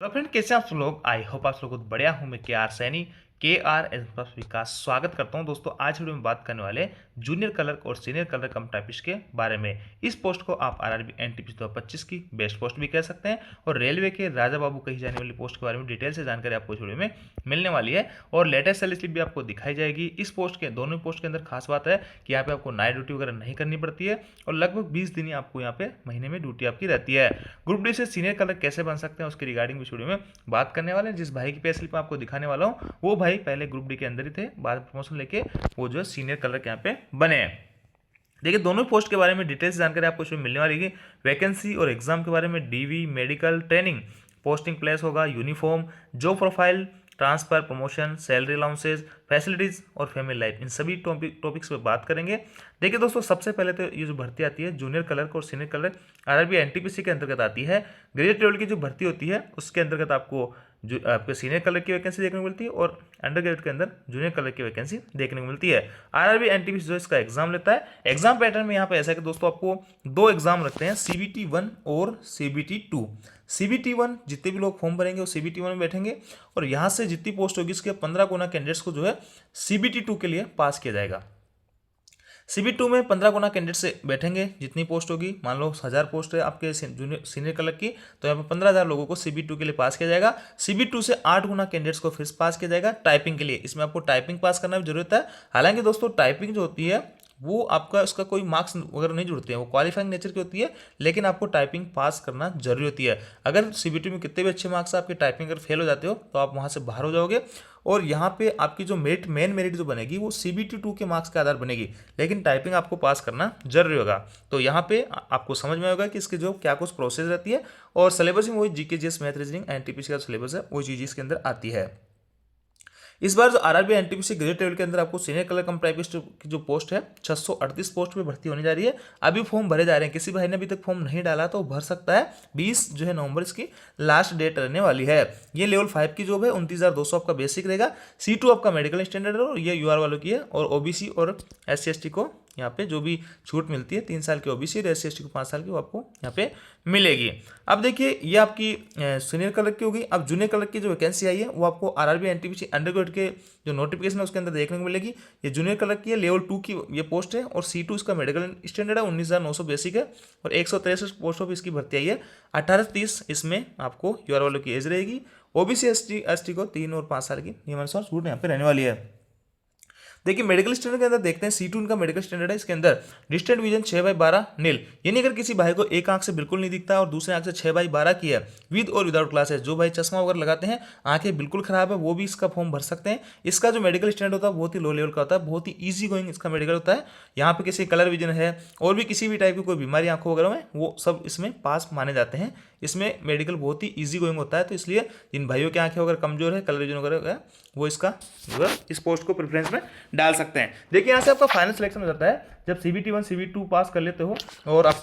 तो फ्रेंड कैसे आप सब लोग। आई होप आप लोग बहुत बढ़िया हूँ। मैं के आर सैनी विकास स्वागत करता हूँ। दोस्तों आज वीडियो में बात करने वाले जूनियर क्लर्क और सीनियर क्लर्क कम टाइपिस्ट के बारे में। इस पोस्ट को आप आरआरबी एनटीपीसी 2025 की बेस्ट पोस्ट भी कह सकते हैं और रेलवे के राजा बाबू कही जाने वाली पोस्ट के बारे में डिटेल से जानकारी आपको इस वीडियो में मिलने वाली है और लेटेस्ट सैलरी स्लिप भी आपको दिखाई जाएगी। इस पोस्ट के दोनों पोस्ट के अंदर खास बात है कि यहाँ पे आपको नाइट ड्यूटी वगैरह नहीं करनी पड़ती है और लगभग 20 दिन ही आपको यहाँ पे महीने में ड्यूटी आपकी रहती है। ग्रुप डी से सीनियर क्लर्क कैसे बन सकते हैं उसके रिगार्डिंग इस वीडियो में बात करने वाले हैं। जिस भाई की पे स्लिप आपको दिखाने वाला हूँ वो भाई पहले ग्रुप डी के अंदर ही थे, बाद में प्रमोशन लेके वो जो है सीनियर क्लर्क यहाँ पे बने हैं। देखिए दोनों पोस्ट के बारे में डिटेल्स जानकारी आपको इसमें मिलने वाली है। वैकेंसी और एग्जाम के बारे में DV, medical, training, posting place होगा, uniform, job profile, transfer, promotion, salary allowances, facilities और फैमिली लाइफ, इन सभी टॉपिक्स पे बात करेंगे। देखिए दोस्तों सबसे पहले तो ये जो भर्ती आती है जूनियर क्लर्क और सीनियर क्लर्क आरआरबी एनटीपीसी के अंतर्गत आती है। ग्रेजुएट लेवल की जो भर्ती होती है उसके अंतर्गत आपको जो आपके सीनियर क्लर्क की वैकेंसी देखने को मिलती है और अंडर ग्रेजुएट के अंदर जूनियर क्लर्क की वैकेंसी देखने को मिलती है। आरआरबी एनटीपीसी जो इसका एग्जाम लेता है, एग्जाम पैटर्न में यहाँ पे ऐसा है कि दोस्तों आपको दो एग्जाम रखते हैं, सीबीटी 1 और सीबीटी 2। सीबीटी 1 जितने भी लोग फॉर्म भरेंगे वो सीबीटी 1 में बैठेंगे और यहाँ से जितनी पोस्ट होगी उसके 15 गुना कैंडिडेट्स को जो है सीबीटी 2 के लिए पास किया जाएगा। सीबी 2 में 15 गुना कैंडिडेट से बैठेंगे, जितनी पोस्ट होगी, मान लो 1000 पोस्ट है आपके जूनियर सीनियर क्लर्क की, तो यहाँ पे 15,000 लोगों को सीबी 2 के लिए पास किया जाएगा। सीबी 2 से 8 गुना कैंडिडेट्स को फिर पास किया जाएगा टाइपिंग के लिए। इसमें आपको टाइपिंग पास करना भी जरूरत है। हालांकि दोस्तों टाइपिंग जो होती है वो आपका उसका कोई मार्क्स वगैरह नहीं जुड़ते हैं, वो क्वालिफाइंग नेचर की होती है, लेकिन आपको टाइपिंग पास करना जरूरी होती है। अगर सीबीटी में कितने भी अच्छे मार्क्स आपके टाइपिंग अगर फेल हो जाते हो तो आप वहाँ से बाहर हो जाओगे और यहाँ पे आपकी जो मेन मेरिट जो बनेगी वो सीबीटी 2 के मार्क्स के आधार बनेगी, लेकिन टाइपिंग आपको पास करना जरूरी होगा। तो यहाँ पे आपको समझ में होगा कि इसके जो क्या कुछ प्रोसेस रहती है और सिलेबस में वही GK GS math reasoning NTPC का सिलेबस है वो चीज़ इसके अंदर आती है। इस बार जो आरआरबी एनटीपीसी ग्रेजुएट लेवल के अंदर आपको सीनियर क्लर्क कम टाइपिस्ट की जो पोस्ट है 638 पोस्ट पे भर्ती होने जा रही है। अभी फॉर्म भरे जा रहे हैं, किसी भाई ने अभी तक फॉर्म नहीं डाला तो भर सकता है। 20 जो है नवंबर इसकी लास्ट डेट रहने वाली है। ये लेवल 5 की जॉब है, 29,200 आपका बेसिक रहेगा। C2 आपका मेडिकल स्टैंडर्ड है और ये यूआर वालों की है और ओबीसी और SC/ST को यहाँ पे जो भी छूट मिलती है 3 साल की ओबीसी और SC/ST को 5 साल की वो आपको यहाँ पे मिलेगी। अब देखिए ये आपकी सीनियर क्लर्क की होगी। अब जूनियर क्लर्क की जो वैकेंसी आई है वो आपको आरआरबी एनटीपीसी अंडरग्रेड के जो नोटिफिकेशन है उसके अंदर देखने को मिलेगी। ये जूनियर क्लर्क की है, लेवल 2 की ये पोस्ट है और C2 इसका मेडिकल स्टैंडर्ड है, 19,900 बेसिक है और 163 पोस्ट ऑफ इसकी भर्ती आई है। 18-30 इसमें आपको यूआर वालों की एज रहेगी। ओबीसी ST को 3 और 5 साल की नियमानुसार छूट यहाँ पे रहने वाली है। देखिए मेडिकल स्टैंडर्ड के अंदर देखते हैं C2 इनका मेडिकल स्टैंडर्ड है। इसके अंदर डिस्टेंट विजन 6/12 नील, यानी अगर किसी भाई को एक आंख से बिल्कुल नहीं दिखता और दूसरे आंख से 6/12 की है, विद और विदाउट ग्लासेस, जो भाई चश्मा वगैरह लगाते हैं आंखें बिल्कुल खराब है वो भी इसका फॉर्म भर सकते हैं। इसका जो मेडिकल स्टैंडर्ड होता है बहुत ही लो लेवल का होता है, बहुत ही ईजी गोइंग इसका मेडिकल होता है। यहाँ पे किसी कलर विजन है और भी किसी भी टाइप की कोई बीमारी आंखों वगैरह में वो सब इसमें पास माने जाते हैं। इसमें मेडिकल बहुत ही ईजी गोइंग होता है, तो इसलिए जिन भाइयों की आंखें वगैरह कमजोर है, कलर विजन वगैरह है, वो इसका इस पोस्ट को प्रेफरेंस में डाल सकते हैं। देखिए यहाँ से आपका फाइनल सिलेक्शन हो जाता है जब सीबीटी 1 सीबीटी 2 पास कर लेते हो और आप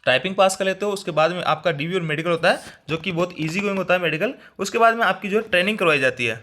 टाइपिंग पास कर लेते हो। उसके बाद में आपका डीवी और मेडिकल होता है जो कि बहुत इजी गोइंग होता है मेडिकल। उसके बाद में आपकी जो है ट्रेनिंग करवाई जाती है।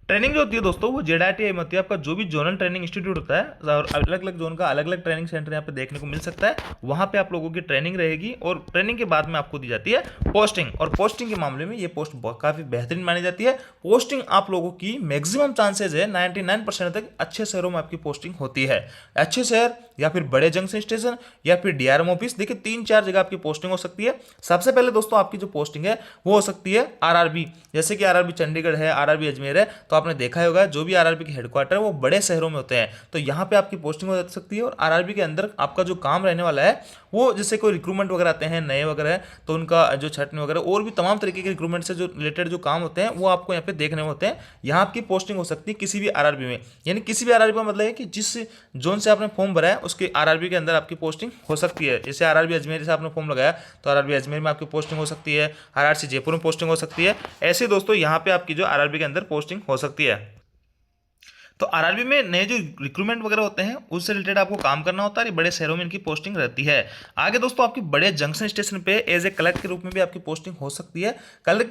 ट्रेनिंग जो होती है दोस्तों वो जेडआईटीआई में होती है। आपका जो भी जोनल ट्रेनिंग इंस्टीट्यूट होता है और अलग अलग जोन का अलग अलग ट्रेनिंग सेंटर यहाँ पे देखने को मिल सकता है, वहाँ पे आप लोगों की ट्रेनिंग रहेगी और ट्रेनिंग के बाद में आपको दी जाती है पोस्टिंग। और पोस्टिंग के मामले में ये पोस्ट काफ़ी बेहतरीन मानी जाती है। पोस्टिंग आप लोगों की मैक्सिमम चांसेज है 99% तक अच्छे शहरों में आपकी पोस्टिंग होती है। अच्छे शहर या फिर बड़े जंक्शन स्टेशन या फिर डीआरएम ऑफिस, देखिए 3-4 जगह आपकी पोस्टिंग हो सकती है। सबसे पहले दोस्तों आपकी जो पोस्टिंग है वो हो सकती है आरआरबी, जैसे कि आरआरबी चंडीगढ़ है, आरआरबी अजमेर है, तो आपने देखा ही होगा जो भी आरआरबी के हेडक्वार्टर है वो बड़े शहरों में होते हैं, तो यहाँ पे आपकी पोस्टिंग हो सकती है। और आरआरबी के अंदर आपका जो काम रहने वाला है वो जैसे कोई रिक्रूटमेंट वगैरह आते हैं नए वगैरह है तो उनका जो छटने वगैरह और भी तमाम तरीके के रिक्रूटमेंट से जो रिलेटेड जो काम होते हैं वो आपको यहाँ पे देखने में होते हैं। यहाँ आपकी पोस्टिंग हो सकती है किसी भी आरआरबी में, यानी किसी भी आरआरबी का मतलब है कि जिस जोन से आपने फॉर्म भरा है उसके आरआरबी के अंदर आपकी पोस्टिंग हो सकती है। जैसे आरआरबी अजमेर से आपने फॉर्म लगाया तो आरआरबी अजमेर में आपकी पोस्टिंग हो सकती है, आरआरसी जयपुर में पोस्टिंग हो सकती है। ऐसे दोस्तों यहाँ पे आपकी जो आरआरबी के अंदर पोस्टिंग हो सकती है। तो आरआरबी में नए जो रिक्रूटमेंट वगैरह होते हैं उससे रिलेटेड आपको काम करना होता है, बड़े शहरों में इनकी पोस्टिंग रहती है। आगे दोस्तों आपकी बड़े जंक्शन स्टेशन पे एज ए क्लर्क के रूप में भी आपकी पोस्टिंग हो सकती है। क्लर्क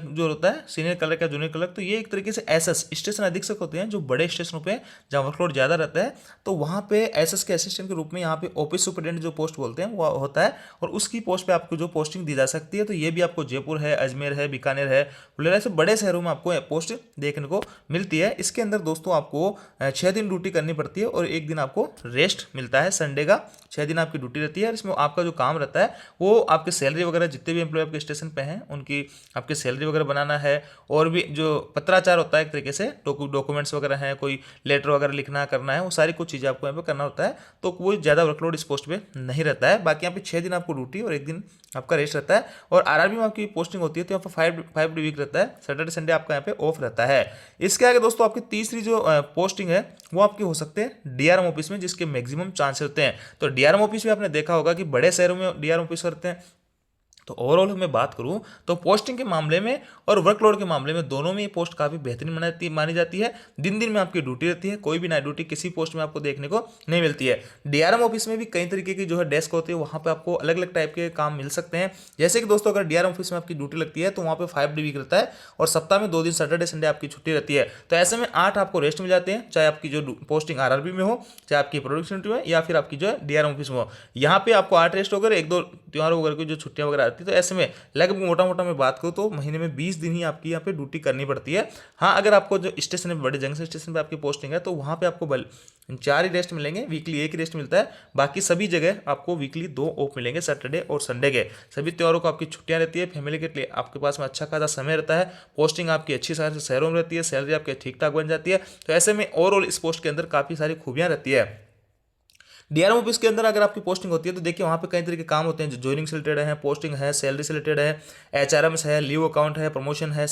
जो होता है सीनियर क्लर्क या जूनियर क्लर्क, तो ये एक तरीके से एसएस स्टेशन अधीक्षक होते हैं जो बड़े स्टेशनों पे जहाँ वर्कलोड ज़्यादा रहता है, तो वहाँ पे एसएस के असिस्टेंट के रूप में यहाँ पे ऑफिस सुपरिटेंडेंट जो पोस्ट बोलते हैं वो होता है, और उसकी पोस्ट पे आपको जो पोस्टिंग दी जा सकती है, तो ये भी आपको जयपुर है, अजमेर है, बीकानेर है, बुलेरा, ऐसे बड़े शहरों में आपको पोस्ट देखने को मिलती है। इसके अंदर दोस्तों आपको 6 दिन ड्यूटी करनी पड़ती है और एक दिन आपको रेस्ट मिलता है संडे का। 6 दिन आपकी ड्यूटी रहती है और इसमें आपका जो काम रहता है वो आपके सैलरी वगैरह जितने भी एम्प्लॉय आपके स्टेशन पे हैं उनकी आपकी सैलरी वगैरह बनाना है, और भी जो पत्राचार होता है एक तरीके से डॉक्यूमेंट्स वगैरह हैं, कोई लेटर वगैरह लिखना करना है, वो सारी कुछ चीज़ें आपको यहाँ पे करना होता है। तो कोई ज़्यादा वर्कलोड इस पोस्ट पे नहीं रहता है। बाकी यहाँ पे 6 दिन आपको ड्यूटी और एक दिन आपका रेस्ट रहता है। और आरआरबी में आपकी पोस्टिंग होती है तो यहाँ पर 5 डे वीक रहता है, सैटरडे संडे आपका यहाँ पे ऑफ रहता है। इसके आगे दोस्तों आपकी तीसरी जो पोस्टिंग है वो आपकी हो सकते हैं डीआरएम ऑफिस में, जिसके मैक्सिमम चांस होते हैं। तो डीआरएम ऑफिस में आपने देखा होगा कि बड़े शहरों में डीआरएम ऑफिस होते हैं। तो ओवरऑल मैं बात करूं तो पोस्टिंग के मामले में और वर्कलोड के मामले में दोनों में ये पोस्ट काफ़ी बेहतरीन मानी जाती है। दिन दिन में आपकी ड्यूटी रहती है, कोई भी नाइट ड्यूटी किसी पोस्ट में आपको देखने को नहीं मिलती है। डीआरएम ऑफिस में भी कई तरीके की जो है डेस्क होती है, वहाँ पे आपको अलग अलग टाइप के काम मिल सकते हैं। जैसे कि दोस्तों अगर डीआरएम ऑफिस में आपकी ड्यूटी लगती है तो वहाँ पे 5 डे वीक रहता है और सप्ताह में 2 दिन सैटरडे संडे आपकी छुट्टी रहती है। तो ऐसे में 8 आपको रेस्ट मिल जाते हैं, चाहे आपकी जो पोस्टिंग आरआरबी में हो, चाहे आपकी प्रोडक्टिविटी में, या फिर आपकी जो है डीआरएम ऑफिस में हो। यहाँ पे आपको 8 रेस्ट वगैरह, 1-2 त्योहार वगैरह की जो छुट्टियां वगैरह आती है, तो ऐसे में लगभग मोटा मोटा मैं बात करूँ तो महीने में 20 दिन ही आपकी यहाँ पे ड्यूटी करनी पड़ती है। हाँ, अगर आपको जो स्टेशन है, बड़े जंक्शन स्टेशन पे आपकी पोस्टिंग है, तो वहाँ पे आपको 4 ही रेस्ट मिलेंगे, वीकली 1 ही रेस्ट मिलता है। बाकी सभी जगह आपको वीकली 2 ऑफ मिलेंगे, सैटरडे और संडे के। सभी त्योहारों को आपकी छुट्टियां रहती है, फैमिली के लिए आपके पास में अच्छा खासा समय रहता है, पोस्टिंग आपकी अच्छी सारी शहरों में रहती है, सैलरी आपकी ठीक ठाक बन जाती है। तो ऐसे में ओवरऑल इस पोस्ट के अंदर काफ़ी सारी खूबियाँ रहती है। डीआरएम ऑफिस के अंदर अगर आपकी पोस्टिंग होती है तो देखिए वहाँ पे कई तरह के काम होते हैं, जो ज्वाइनिंग से रिलेटेड है, पोस्टिंग है, सैलरी से रिलेटेड है, एचआरएम्स है, लीव अकाउंट है, प्रमोशन है,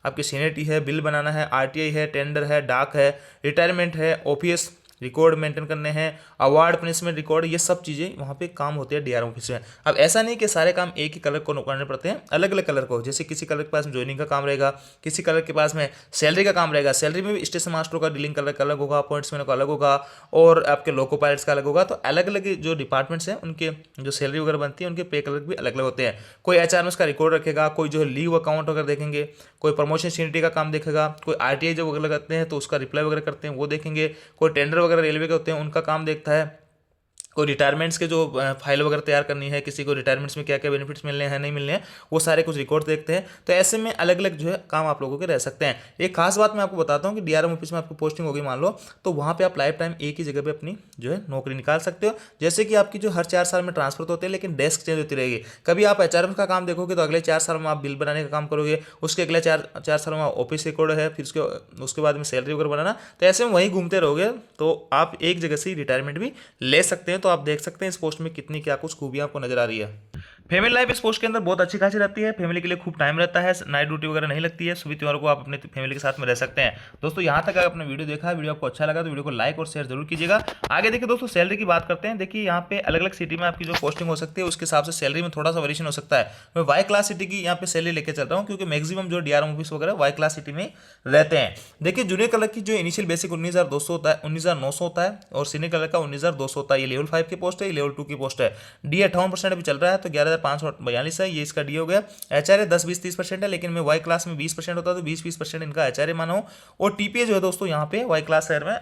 आपकी सीनियरिटी है, बिल बनाना है, आरटीआई है, टेंडर है, डाक है, रिटायरमेंट है, ओपीएस रिकॉर्ड मेंटेन करने हैं, अवार्ड पनिशमेंट रिकॉर्ड, ये सब चीज़ें वहाँ पे काम होते हैं डीआरएम ऑफिस में। अब ऐसा नहीं कि सारे काम एक ही कलर को करने पड़ते हैं, अलग अलग कलर को। जैसे किसी कलर के पास में ज्वाइनिंग का काम रहेगा, किसी कलर के पास में सैलरी का काम रहेगा, सैलरी में भी स्टेशन मास्टरों का डीलिंग कलर अलग होगा, पॉइंट्समैन का अलग होगा, और आपके लोको पायलट्स का अलग होगा। तो अलग अलग जो डिपार्टमेंट्स हैं उनके जो सैलरी वगैरह बनती है उनके पे कलर भी अलग अलग होते हैं। कोई एचआरएम्स का रिकॉर्ड रखेगा, कोई जो है लीव अकाउंट वगैरह देखेंगे, कोई प्रमोशन सीनियरिटी का काम देखेगा, कोई आरटीआई जो वगैरह करते हैं तो उसका रिप्लाई वगैरह करते हैं वो देखेंगे, कोई टेंडर वगैरह रेलवे के होते हैं उनका काम देखता है, कोई रिटायरमेंट्स के जो फाइल वगैरह तैयार करनी है, किसी को रिटायरमेंट्स में क्या क्या बेनिफिट्स मिलने हैं नहीं मिलने हैं, वो सारे कुछ रिकॉर्ड देखते हैं। तो ऐसे में अलग अलग जो है काम आप लोगों के रह सकते हैं। एक खास बात मैं आपको बताता हूँ कि डीआरएम ऑफिस में आपकी पोस्टिंग होगी मान लो, तो वहाँ पे आप लाइफ टाइम एक ही जगह पे अपनी जो है नौकरी निकाल सकते हो। जैसे कि आपकी जो हर 4 साल में ट्रांसफर होते हैं, लेकिन डेस्क चेंज होती रहेगी। कभी आप एचआरएम का काम देखोगे तो अगले 4 साल में आप बिल बनाने का काम करोगे, उसके अगले चार साल में ऑफिस रिकॉर्ड है, फिर उसके बाद में सैलरी वगैरह बनाना। तो ऐसे में वहीं घूमते रहोगे, तो आप एक जगह से रिटायरमेंट भी ले सकते हैं। तो आप देख सकते हैं इस पोस्ट में कितनी क्या कुछ खूबियां आपको नजर आ रही है। फैमिली लाइफ इस पोस्ट के अंदर बहुत अच्छी खासी रहती है, फैमिली के लिए खूब टाइम रहता है, नाइट ड्यूटी वगैरह नहीं लगती है, सभी त्योहारों को आप अपने फैमिली के साथ में रह सकते हैं। दोस्तों यहाँ तक अगर आपने वीडियो देखा, वीडियो आपको अच्छा लगा तो वीडियो को लाइक और शेयर जरूर कीजिएगा। आगे देखिए दोस्तों सैलरी की बात करते हैं। देखिए यहाँ पे अलग अलग सिटी में आपकी जो पोस्टिंग हो सकती है उसके हिसाब से सैलरी में थोड़ा सा वेरिएशन हो सकता है। मैं वाई क्लास सिटी की यहाँ पे सैलरी लेके चल रहा हूँ, क्योंकि मैक्सिमम जो डीआरएम ऑफिस वगैरह वाई क्लास सिटी में रहते हैं। देखिए जूनियर कलर की जो इनिशियल बेसिक 19,200 होता है, 19,900 होता है, और सीनियर कलर का 19,200 होता है। ये लेवल 5 की पोस्ट है, ये लेवल 2 की पोस्ट है। डी 58% अभी चल रहा है, तो 11,542 है, ये इसका डी हो गया। एचआरए 10-20-30% है, लेकिन मैं वाई क्लास में 20% होता है, तो 20-20% इनका एचआरए माना हो। और टीपीए जो है दोस्तों यहाँ पे वाई क्लास शेयर में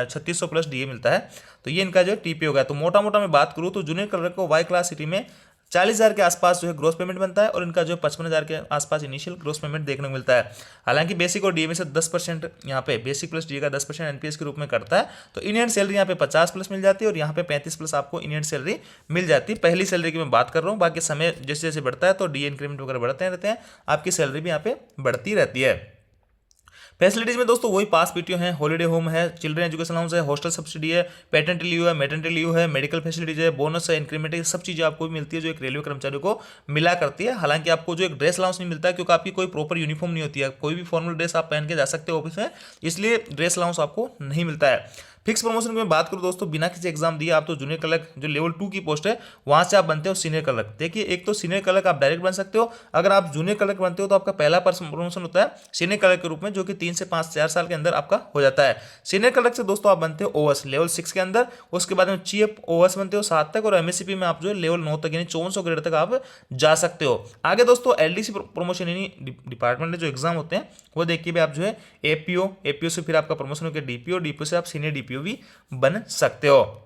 3600 प्लस डीए मिलता है, तो ये इनका जो है टीपीए हो गया। तो मोटा मोटा मैं बात करूँ तो जूनियर कलर को वाई क्लास सिटी में 40,000 के आसपास जो है ग्रोस पेमेंट बनता है, और इनका जो 55,000 के आसपास इनिशियल ग्रोस पेमेंट देखने को मिलता है। हालांकि बेसिक और डीए में से 10% यहाँ पे बेसिक प्लस डीए का 10% एनपीएस के रूप में करता है, तो इन हैंड सैलरी यहाँ पे 50 प्लस मिल जाती है, और यहाँ पे 35 प्लस आपको इन हैंड सैलरी मिल जाती है। पहली सैलरी की मैं बात कर रहा हूँ, बाकी समय जैसे जैसे बढ़ता है तो डीए इंक्रीमेंट वगैरह बढ़ते रहते हैं, आपकी सैलरी भी यहाँ पे बढ़ती रहती है। फैसिलिटीज में दोस्तों वही पास पीटीओ है, हॉलीडे होम है, चिल्ड्रन एजुकेशन अलाउंस है, हॉस्टल सब्सिडी है, पेटेंट लीव है, मैटरनिटी लीव है, मेडिकल फैसिलिटीज है, बोनस है, इंक्रीमेंट है, सब चीज़ें आपको भी मिलती है जो एक रेलवे कर्मचारी को मिला करती है। हालांकि आपको जो एक ड्रेस अलाउंस नहीं मिलता है, क्योंकि आपकी कोई प्रॉपर यूनिफॉर्म नहीं होती है, कोई भी फॉर्मल ड्रेस आप पहन के जा सकते हो ऑफिस में, इसलिए ड्रेस अलाउंस आपको नहीं मिलता है। फिक्स प्रमोशन की मैं बात करूँ दोस्तों, बिना किसी एग्जाम दिए आप तो जूनियर क्लर्क जो लेवल 2 की पोस्ट है वहां से आप बनते हो सीनियर क्लर्क। देखिए एक तो सीनियर क्लर्क आप डायरेक्ट बन सकते हो, अगर आप जूनियर क्लर्क बनते हो तो आपका पहला प्रमोशन होता है सीनियर क्लर्क के रूप में, जो कि 3 से 5 4 साल के अंदर आपका हो जाता है। सीनियर क्लर्क से दोस्तों आप बनते हो ओएस लेवल 6 के अंदर, उसके बाद में चीफ ओएस बनते हो 7 तक, और एमएससीपी में आप जो है लेवल 9 तक यानी 5400 ग्रेड तक आप जा सकते हो। आगे दोस्तों एलडीसी प्रमोशन यानी डिपार्टमेंट में जो एग्जाम होते हैं वो देखिए भी आप जो है एपीओ, एपीओ से फिर आपका प्रमोशन होकर डीपीओ, डीपीओ से आप सीनियर डीपीओ भी बन सकते हो।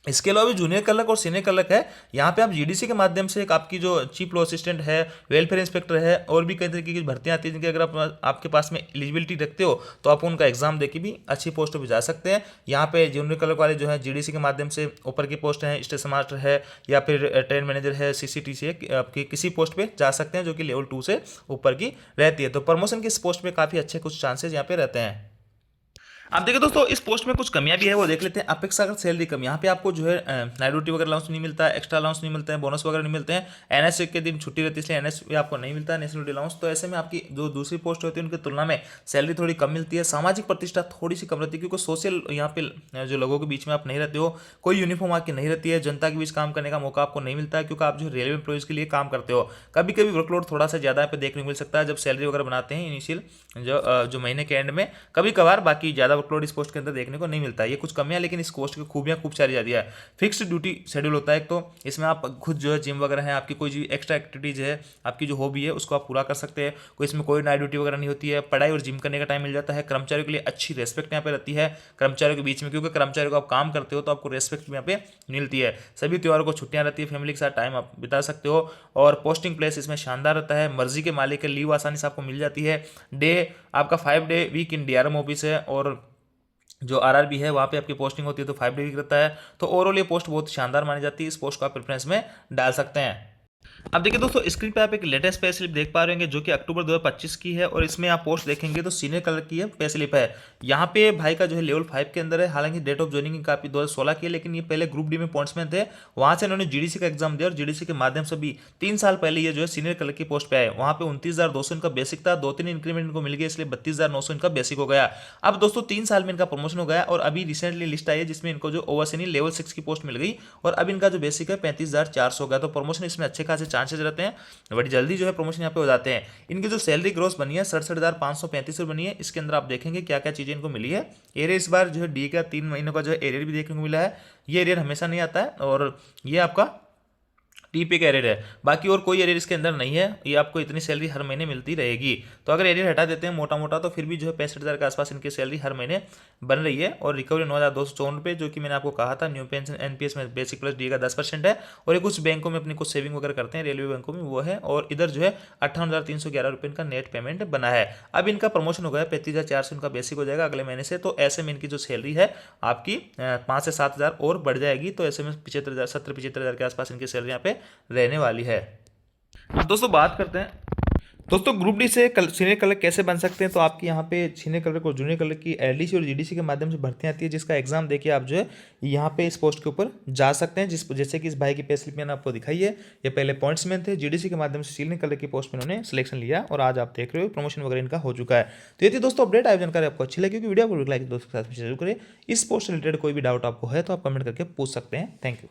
इसके अलावा भी जूनियर क्लर्क और सीनियर क्लर्क है, यहाँ पे आप जीडीसी के माध्यम से एक आपकी जो चीफ लॉ असिस्टेंट है, वेलफेयर इंस्पेक्टर है, और भी कई तरीके की भर्तियां आती हैं जिनकी अगर आप आपके पास में एलिजिबिलिटी रखते हो तो आप उनका एग्जाम देके भी अच्छी पोस्ट पर जा सकते हैं। यहाँ पे जूनियर क्लर्क वाले जो है जीडीसी के माध्यम से ऊपर की पोस्ट है, स्टेशन मास्टर है या फिर ट्रेन मैनेजर है, सीसीटीसी है, आपकी किसी पोस्ट पे जा सकते हैं जो कि लेवल 2 से ऊपर की रहती है। तो प्रमोशन की इस पोस्ट पे काफ़ी अच्छे कुछ चांसेस यहाँ पे रहते हैं। अब देखिए दोस्तों इस पोस्ट में कुछ कमियां भी है, वो देख लेते हैं। अपेक्षाकृत सैलरी कम, यहाँ पे आपको जो है नाइट ड्यूटी वगैरह अलाउंस नहीं मिलता है, एक्स्ट्रा अलाउंस नहीं मिलते हैं, बोनस वगैरह नहीं मिलते हैं, एनएस के दिन छुट्टी रहती है इसलिए एनएस भी आपको नहीं मिलता है, नेशनल अलाउंस। तो ऐसे में आपकी जो दूसरी पोस्ट होती है उनकी तुलना में सैलरी थोड़ी कम मिलती है, सामाजिक प्रतिष्ठा थोड़ी सी कम रहती है क्योंकि सोशल यहाँ पे जो लोगों के बीच में आप नहीं रहते हो, कोई यूनिफॉर्म आपकी नहीं रहती है, जनता के बीच काम करने का मौका आपको नहीं मिलता है क्योंकि आप जो रेलवे एम्प्लॉइज के लिए काम करते हो। कभी कभी वर्कलोड थोड़ा सा ज़्यादा यहाँ पे देखने को मिल सकता है जब सैलरी वगैरह बनाते हैं इनिशियल जो महीने के एंड में, कभी कभार, बाकी ज़्यादा वर्कलोड इस पोस्ट के अंदर देखने को नहीं मिलता है। ये कुछ कमियां, लेकिन इस पोस्ट की खूबियां खूब सारी ज़्यादा है। फिक्स्ड ड्यूटी शेड्यूल होता है, तो इसमें आप खुद जो है जिम वगैरह है, आपकी कोई जो एक्स्ट्रा एक्टिविटीज़ है, आपकी जो हॉबी है उसको आप पूरा कर सकते हैं। कोई इसमें कोई नाइट ड्यूटी वगैरह नहीं होती है, पढ़ाई और जिम करने का टाइम मिल जाता है। कर्मचारियों के लिए अच्छी रेस्पेक्ट यहाँ पे रहती है कर्मचारियों के बीच में, क्योंकि कर्मचारियों को आप काम करते हो तो आपको रेस्पेक्ट भी यहाँ पे मिलती है। सभी त्योहारों को छुट्टियां रहती है, फैमिली के साथ टाइम आप बिता सकते हो, और पोस्टिंग प्लेस इसमें शानदार रहता है। मर्जी के मालिक के लीव आसानी से आपको मिल जाती है। डे आपका 5 डे वीक इन डीआरएम ऑफिस है, और जो आरआरबी है वहाँ पे आपकी पोस्टिंग होती है तो 5 डे वीक रहता है। तो ओवरऑल ये पोस्ट बहुत शानदार मानी जाती है, इस पोस्ट को आप प्रेफरेंस में डाल सकते हैं। अब देखिए दोस्तों स्क्रीन पे आप एक लेटेस्ट पे स्लिप देख पा रहे होंगे जो कि अक्टूबर 2025 की है, और इसमें आप पोस्ट देखेंगे तो सीनियर कलर की है पे स्लिप है। यहाँ पे भाई का जो है लेवल 5 के अंदर है, हालांकि डेट ऑफ ज्वाइनिंग की काफी 2016 की है, लेकिन ये पहले ग्रुप डी में पॉइंट्समैन थे, वहां से इन्होंने जीडीसी का एग्जाम दिया और जीडीसी के माध्यम से भी 3 साल पहले ये जो है सीनियर कलर की पोस्ट पे आए। वहाँ पे 29,200 इनका बेसिक था, 2-3 इंक्रीमेंट इनको मिल गया इसलिए 32,900 इनका बेसिक हो गया। अब दोस्तों 3 साल में इनका प्रमोशन हो गया, और अभी रिसेंटली लिस्ट आई है जिसमें इनको जो ओवरसीनियर लेवल 6 की पोस्ट मिल गई, और अब इनका जो बेसिक है 35,400 हो गया। तो प्रमोशन इसमें अच्छे खासे चांसेस रहते हैं, बड़ी जल्दी जो है प्रमोशन यहाँ पे हो जाते हैं। इनकी जो सैलरी ग्रोस बनी है 67,535 बनी है। इसके अंदर आप देखेंगे क्या क्या चीज़ें इनको मिली है। एरियर इस बार जो है डी का 3 महीनों का जो है एरियर भी देखने को मिला है, ये एरियर हमेशा नहीं आता है, और ये आपका टीपी का एरियर है, बाकी और कोई एरियर इसके अंदर नहीं है। ये आपको इतनी सैलरी हर महीने मिलती रहेगी। तो अगर एरियर हटा देते हैं मोटा मोटा तो फिर भी जो है 65,000 के आसपास इनकी सैलरी हर महीने बन रही है, और रिकवरी 9,254 रुपये, जो कि मैंने आपको कहा था न्यू पेंशन एनपीएस में बेसिक प्लस डी का 10% है, और ये कुछ बैंकों में अपनी कुछ सेविंग वगैरह करते हैं, रेलवे बैंकों में वो है, और इधर जो है 58,311 रुपये इनका नेट पेमेंट बना है। अब इनका प्रमोशन हो गया 35,400 इनका बेसिक हो जाएगा अगले महीने से, तो ऐसे में इनकी जो सैलरी है आपकी 5 से 7,000 और बढ़ जाएगी। तो ऐसे में 75,000 के आसपास इनकी सैलरी यहाँ पे रहने वाली है। अब दोस्तों बात करते हैं दोस्तों ग्रुप डी से सीनियर क्लर्क कैसे बन सकते हैं। तो आपकी यहाँ पे सीनियर क्लर्क और जूनियर क्लर्क की एलडीसी और जीडीसी के माध्यम से भर्तियाँ आती है, जिसका एग्जाम देखिए आप जो है यहाँ पे इस पोस्ट के ऊपर जा सकते हैं। जैसे कि इस भाई की पे स्लिप मैंने आपको दिखाई है, ये पहले पॉइंट्समैन थे, जीडीसी के माध्यम से सीनियर क्लर्क की पोस्ट में इन्होंने सिलेक्शन लिया, और आज आप देख रहे हो प्रमोशन वगैरह इनका हो चुका है। तो ये थी दोस्तों अपडेट। आयोजन जानकारी आपको अच्छी लगी, वीडियो को लाइक दोस्तों के साथ शेयर करें। इस पोस्ट से रिलेटेड कोई भी डाउट आपको है तो आप कमेंट करके पूछ सकते हैं। Thank you.